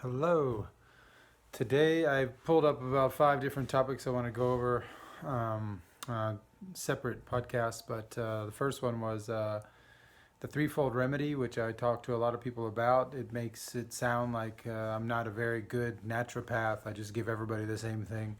Hello. Today I pulled up about 5 different topics I want to go over, um, uh, separate podcasts, but the first one was the threefold remedy, which I talked to a lot of people about. It makes it sound like I'm not a very good naturopath. I just give everybody the same thing.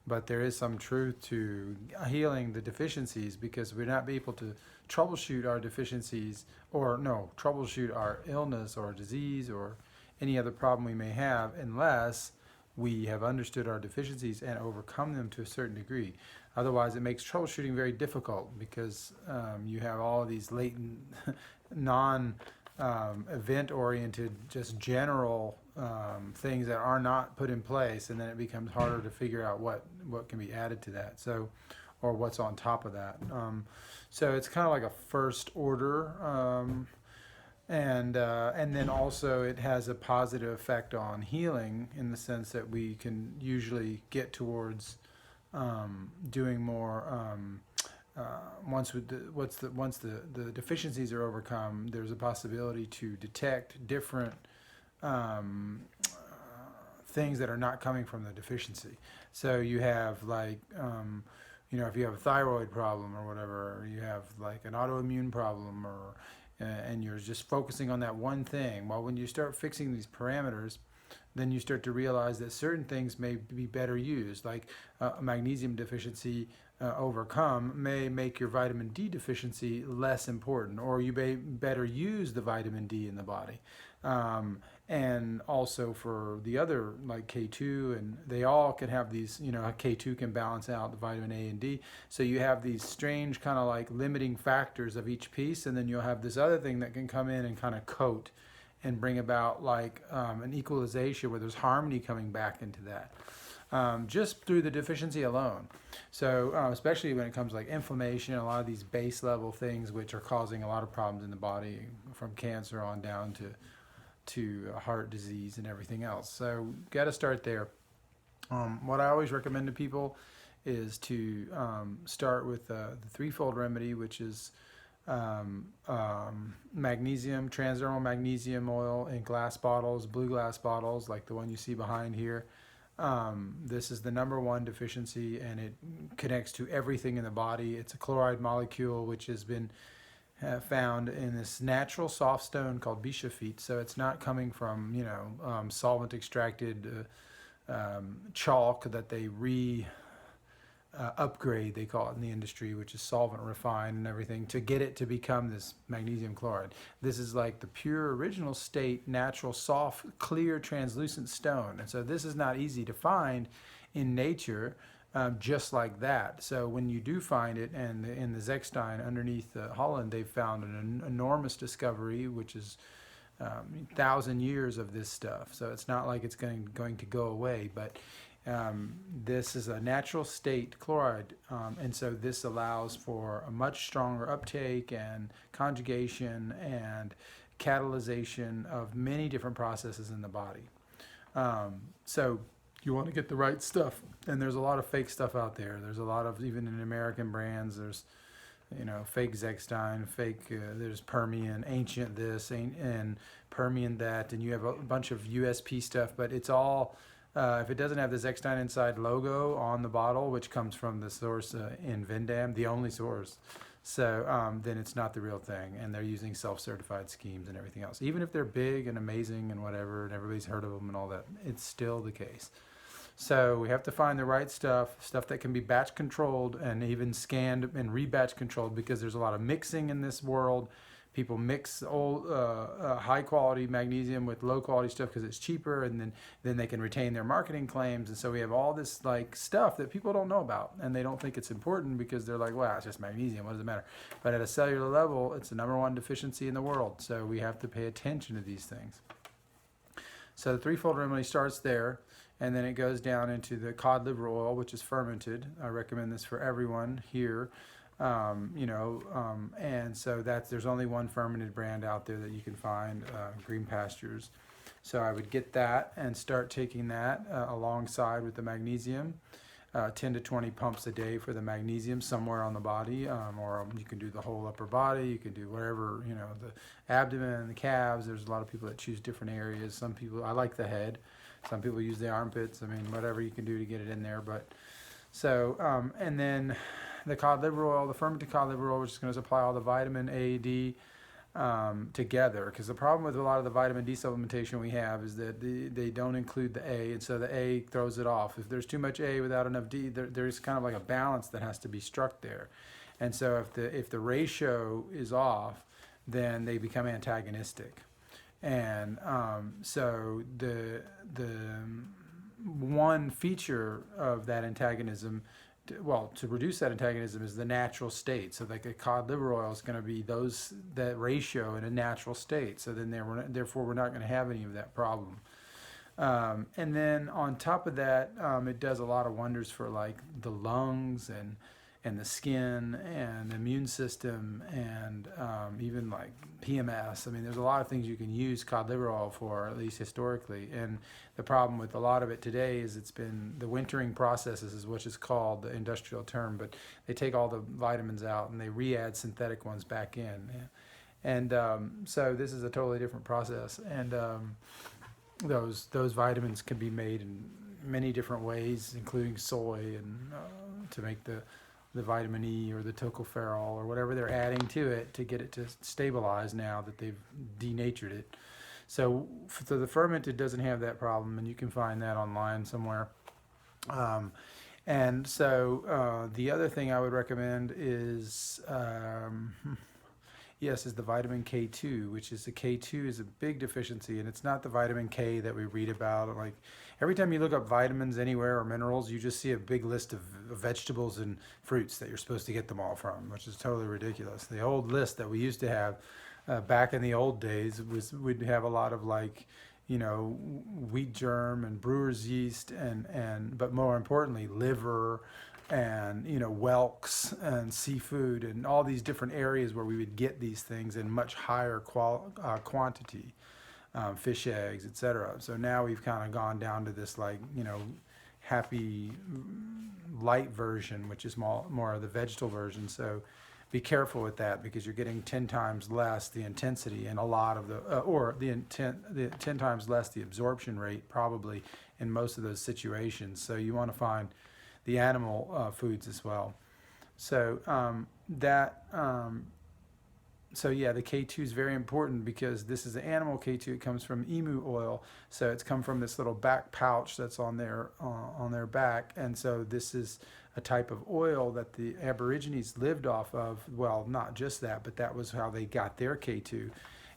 But there is some truth to healing the deficiencies because we're not able to troubleshoot our deficiencies or no, troubleshoot our illness or disease or any other problem we may have unless we have understood our deficiencies and overcome them to a certain degree. Otherwise, it makes troubleshooting very difficult because you have all of these latent, non event oriented, just general things that are not put in place, and then it becomes harder to figure out what can be added to that. So, or what's on top of that. So it's kind of like a first order. And then also it has a positive effect on healing in the sense that we can usually get towards doing more once the deficiencies are overcome. There's a possibility to detect different things that are not coming from the deficiency. So you have like if you have a thyroid problem or whatever, or you have like an autoimmune problem, or and you're just focusing on that one thing. Well, when you start fixing these parameters, then you start to realize that certain things may be better used, like a magnesium deficiency overcome may make your vitamin D deficiency less important, or you may better use the vitamin D in the body. And also for the other, like K2, and they all can have these, K2 can balance out the vitamin A and D. So you have these strange kind of like limiting factors of each piece, and then you'll have this other thing that can come in and kind of coat and bring about like an equalization where there's harmony coming back into that. Just through the deficiency alone. So especially when it comes to like inflammation, a lot of these base level things which are causing a lot of problems in the body, from cancer on down to heart disease and everything else. So got to start there. What I always recommend to people is to start with the threefold remedy, which is magnesium, transdermal magnesium oil in glass bottles, blue glass bottles, like the one you see behind here. This is the number one deficiency, and it connects to everything in the body. It's a chloride molecule which has been found in this natural soft stone called bischofite. So it's not coming from solvent extracted chalk that they upgrade, they call it in the industry, which is solvent refined and everything to get it to become this magnesium chloride. This is like the pure original state, natural, soft, clear, translucent stone. And so this is not easy to find in nature, just like that. So when you do find it, and in the Zechstein underneath Holland, they've found an enormous discovery, which is 1,000 years of this stuff. So it's not like it's going to go away, but this is a natural state chloride, and so this allows for a much stronger uptake and conjugation and catalyzation of many different processes in the body. So you want to get the right stuff, and there's a lot of fake stuff out there. There's a lot of, even in American brands, there's fake Zechstein, fake, there's Permian, ancient this, and Permian that, and you have a bunch of USP stuff, but it's all, if it doesn't have the Zechstein Inside logo on the bottle, which comes from the source in Vindam, the only source, so then it's not the real thing, and they're using self-certified schemes and everything else. Even if they're big and amazing and whatever, and everybody's heard of them and all that, it's still the case. So we have to find the right stuff that can be batch controlled and even scanned and rebatch controlled, because there's a lot of mixing in this world. People mix old high quality magnesium with low quality stuff because it's cheaper, and then they can retain their marketing claims. And so we have all this like stuff that people don't know about, and they don't think it's important because they're like, well, it's just magnesium, what does it matter? But at a cellular level, it's the number one deficiency in the world, so we have to pay attention to these things. So the threefold remedy starts there, and then it goes down into the cod liver oil, which is fermented. I recommend this for everyone here. And so there's only one fermented brand out there that you can find, Green Pastures. So I would get that and start taking that alongside with the magnesium. 10 to 20 pumps a day for the magnesium somewhere on the body, or you can do the whole upper body. You can do wherever, the abdomen, the calves. There's a lot of people that choose different areas. Some people, I like the head. Some people use the armpits. I mean, whatever you can do to get it in there. But so, and then the cod liver oil, the fermented cod liver oil, which is going to supply all the vitamin A, D, together, because the problem with a lot of the vitamin D supplementation we have is that they don't include the A, and so the A throws it off. If there's too much A without enough D, there's kind of like a balance that has to be struck there. And so if the ratio is off, then they become antagonistic. And so the one feature of that antagonism, to reduce that antagonism, is the natural state. So like a cod liver oil is going to be that ratio in a natural state. So then therefore we're not going to have any of that problem. And then on top of that, it does a lot of wonders for like the lungs and the skin and the immune system, and even like PMS. I mean, there's a lot of things you can use cod liver oil for, at least historically. And the problem with a lot of it today is it's been the wintering processes, is what is called the industrial term, but they take all the vitamins out and they re-add synthetic ones back in. And so this is a totally different process. And those vitamins can be made in many different ways, including soy, and to make the vitamin E or the tocopherol or whatever they're adding to it to get it to stabilize now that they've denatured it. So the fermented doesn't have that problem, and you can find that online somewhere. And so the other thing I would recommend is is the vitamin K2, which is the K2 is a big deficiency, and it's not the vitamin K that we read about. Like every time you look up vitamins anywhere or minerals, you just see a big list of vegetables and fruits that you're supposed to get them all from, which is totally ridiculous. The old list that we used to have back in the old days we'd have a lot of like, wheat germ and brewer's yeast but more importantly, liver and whelks and seafood and all these different areas where we would get these things in much higher quantity, fish eggs, etc. So now we've kind of gone down to this like happy light version, which is more of the vegetable version. So be careful with that, because you're getting 10 times less the intensity and a lot of the 10 times less the absorption rate probably in most of those situations. So you want to find the animal foods as well. So the K2 is very important, because this is the animal K2. It comes from emu oil, so it's come from this little back pouch that's on their back, and so this is a type of oil that the Aborigines lived off of. Well, not just that, but that was how they got their K2.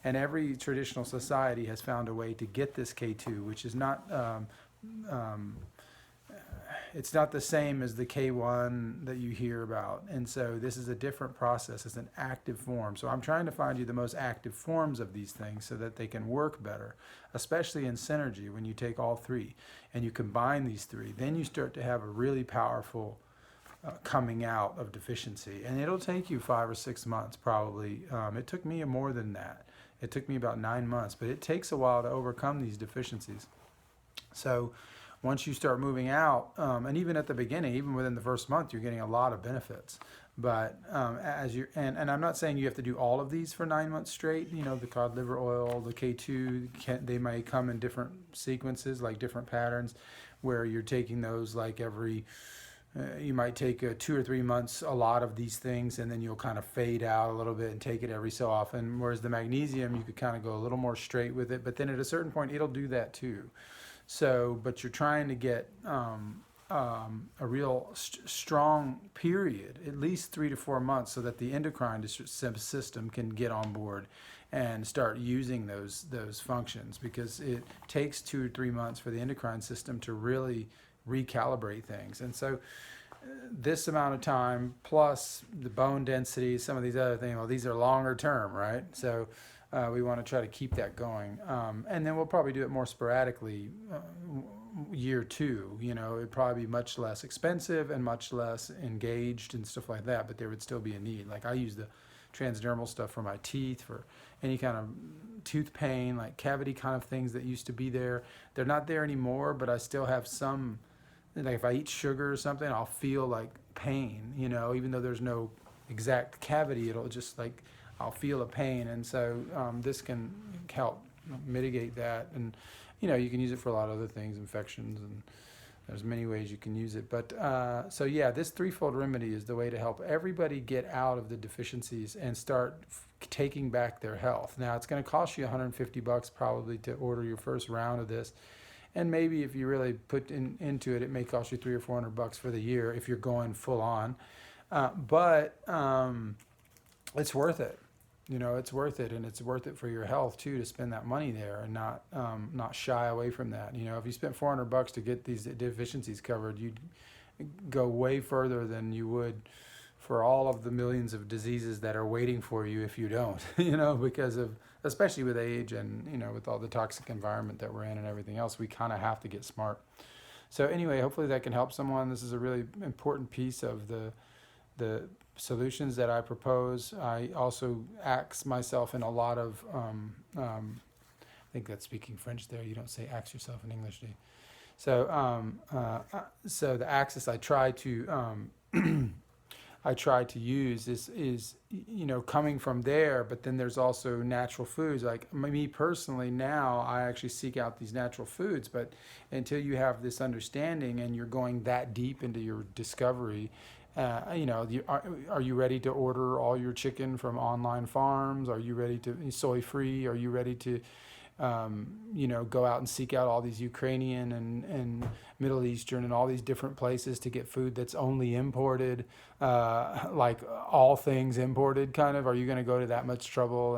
And every traditional society has found a way to get this K2, which is not it's not the same as the K1 that you hear about. And so this is a different process. It's an active form. So I'm trying to find you the most active forms of these things so that they can work better, especially in synergy when you take all three and you combine these three. Then you start to have a really powerful coming out of deficiency. And it'll take you 5 or 6 months probably. It took me more than that. It took me about 9 months, but it takes a while to overcome these deficiencies. So once you start moving out, and even at the beginning, even within the first month, you're getting a lot of benefits. But as you and I'm not saying you have to do all of these for 9 months straight. The cod liver oil, the K2, they may come in different sequences, like different patterns, where you're taking those like every. You might take 2 or 3 months, a lot of these things, and then you'll kind of fade out a little bit and take it every so often. Whereas the magnesium, you could kind of go a little more straight with it, but then at a certain point, it'll do that too. So, but you're trying to get a real strong period, at least 3 to 4 months, so that the endocrine system can get on board and start using those functions, because it takes 2 or 3 months for the endocrine system to really recalibrate things. And so this amount of time plus the bone density, some of these other things, well, these are longer term, right? So we want to try to keep that going. And then we'll probably do it more sporadically year 2. It'd probably be much less expensive and much less engaged and stuff like that, but there would still be a need. Like I use the transdermal stuff for my teeth, for any kind of tooth pain, like cavity kind of things that used to be there. They're not there anymore, but I still have some like if I eat sugar or something, I'll feel like pain, you know, even though there's no exact cavity, it'll just like, I'll feel a pain. And so this can help mitigate that. And, you know, you can use it for a lot of other things, infections, and there's many ways you can use it. But so yeah, this threefold remedy is the way to help everybody get out of the deficiencies and start taking back their health. Now it's going to cost you $150 probably to order your first round of this. And maybe if you really put into it, it may cost you $300 or $400 for the year if you're going full on. But it's worth it. You know, it's worth it, and it's worth it for your health too to spend that money there and not shy away from that. You know, if you spent $400 to get these deficiencies covered, you'd go way further than you would for all of the millions of diseases that are waiting for you if you don't. You know, because of, especially with age and, you know, with all the toxic environment that we're in and everything else, we kind of have to get smart. So anyway, hopefully that can help someone. This is a really important piece of the solutions that I propose. I also ask myself in a lot of, I think that's speaking French there. You don't say ask yourself in English, do you? So, so the axis I try to use is, you know, coming from there, but then there's also natural foods. Like me personally now, I actually seek out these natural foods, but until you have this understanding and you're going that deep into your discovery, you know, are you ready to order all your chicken from online farms? Are you ready to soy free? Are you ready to, you know, go out and seek out all these Ukrainian and Middle Eastern and all these different places to get food that's only imported, like all things imported kind of? Are you going to go to that much trouble?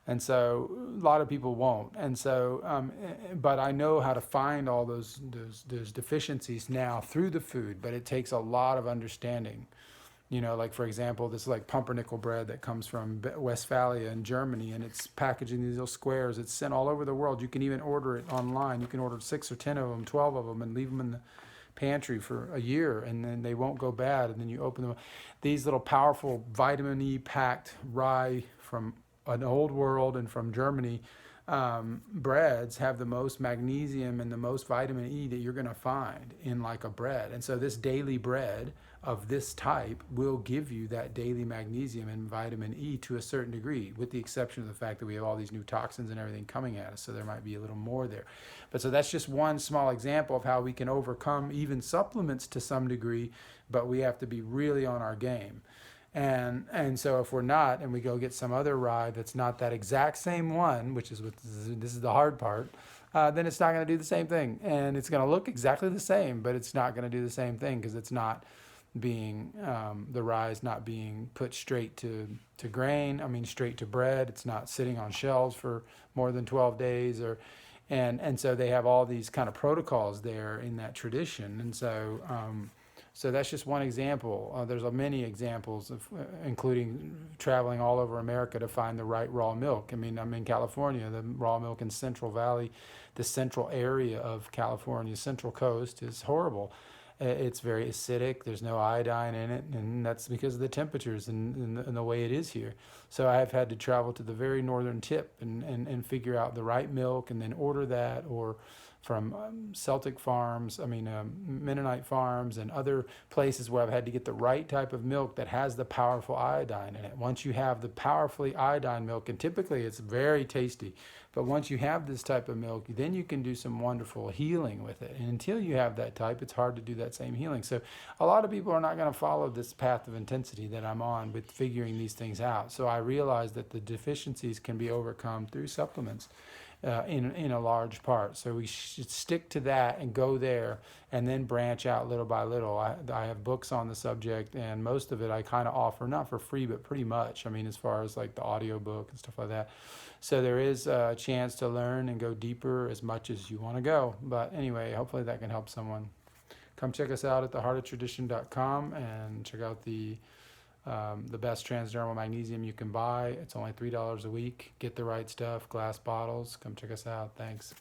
And so a lot of people won't. And so, but I know how to find all those deficiencies now through the food, but it takes a lot of understanding. You know, like for example, this is like pumpernickel bread that comes from Westphalia in Germany, and it's packaged in these little squares. It's sent all over the world. You can even order it online. You can order 6 or 10 of them, 12 of them, and leave them in the pantry for a year, and then they won't go bad. And then you open them. These little powerful vitamin E packed rye from an old world and from Germany breads have the most magnesium and the most vitamin E that you're going to find in like a bread. And so this daily bread of this type will give you that daily magnesium and vitamin E to a certain degree, with the exception of the fact that we have all these new toxins and everything coming at us, so there might be a little more there. But so that's just one small example of how we can overcome even supplements to some degree, but we have to be really on our game. And so if we're not, and we go get some other rye that's not that exact same one, which is what this is the hard part, then it's not going to do the same thing. And it's going to look exactly the same, but it's not going to do the same thing because it's not being, the rye is not being put straight to grain, straight to bread. It's not sitting on shelves for more than 12 days and so they have all these kind of protocols there in that tradition. And so, so that's just one example. There's many examples of, including traveling all over America to find the right raw milk. I'm in California. The raw milk in Central Valley, the central area of California, Central Coast, is horrible. It's very acidic. There's no iodine in it, and that's because of the temperatures and the way it is here. So I've had to travel to the very northern tip and figure out the right milk and then order that, or from Celtic farms, Mennonite farms and other places where I've had to get the right type of milk that has the powerful iodine in it. Once you have the powerfully iodine milk, and typically it's very tasty, but once you have this type of milk, then you can do some wonderful healing with it. And until you have that type, it's hard to do that same healing. So a lot of people are not going to follow this path of intensity that I'm on with figuring these things out. So I realized that the deficiencies can be overcome through supplements. In a large part. So we should stick to that and go there and then branch out little by little. I have books on the subject, and most of it I kind of offer, not for free, but pretty much. As far as like the audio book and stuff like that. So there is a chance to learn and go deeper as much as you want to go. But anyway, hopefully that can help someone. Come check us out at theheartoftradition.com and check out the best transdermal magnesium you can buy. It's only $3 a week. Get the right stuff, glass bottles. Come check us out. Thanks.